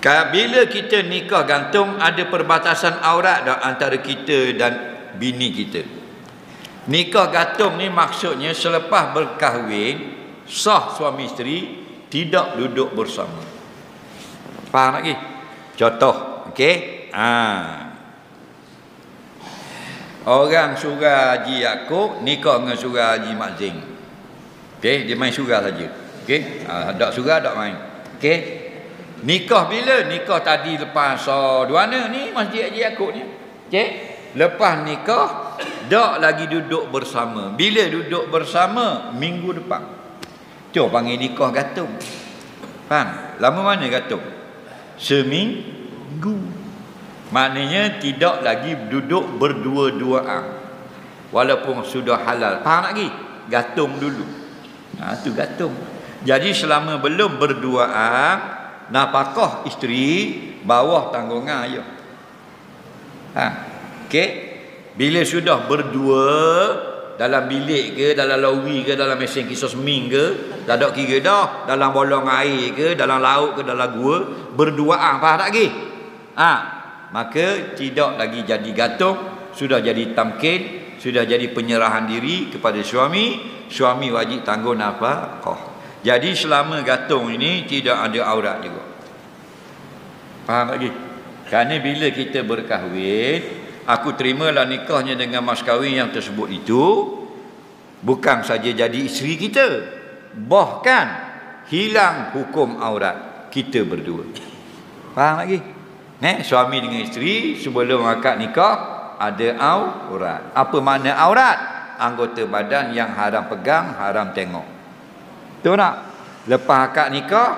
Bila kita nikah gantung, ada perbatasan aurat tak antara kita dan bini kita. Nikah gantung ni maksudnya selepas berkahwin, sah suami isteri, tidak duduk bersama. Faham lagi? Contoh, okey? Orang surah Haji Yaakob nikah dengan surah Haji Mak Zing. Okey, dia main surah saja. Okey? Tak surah, tak main. Okey? Nikah bila? Nikah tadi lepas duana ni Masjid Haji Yaakob ni. Okey? Lepas nikah tak lagi duduk bersama. Bila duduk bersama? Minggu depan. Tu panggil nikah gantung. Faham? Lama mana gantung? Seminggu. Maknanya tidak lagi duduk berdua-duaan. Walaupun sudah halal. Faham lagi? Gantung dulu. Tu gantung. Jadi selama belum berduaan, nafkah isteri bawah tanggungan ayah. Okey. Bila sudah berdua dalam bilik ke, dalam lawi ke, dalam mesin kisah seming ke, tak ada kira dah, dalam bolong air ke, dalam laut ke, dalam gua, berduaan. Faham tak lagi? Maka tidak lagi jadi gantung, sudah jadi tamkin, sudah jadi penyerahan diri kepada suami. Suami wajib tanggung nafkah. Jadi selama gantung ini tidak ada aurat juga. Faham lagi? Kerana bila kita berkahwin, aku terimalah nikahnya dengan mas kahwin yang tersebut itu, bukan saja jadi isteri kita, bahkan hilang hukum aurat kita berdua. Faham lagi? Suami dengan isteri sebelum akad nikah ada aurat. Apa makna aurat? Anggota badan yang haram pegang, haram tengok. Betul tak? Lepas akad nikah,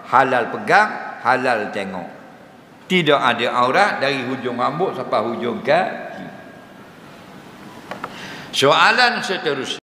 halal pegang, halal tengok. Tidak ada aurat dari hujung rambut sampai hujung kaki. Soalan seterusnya.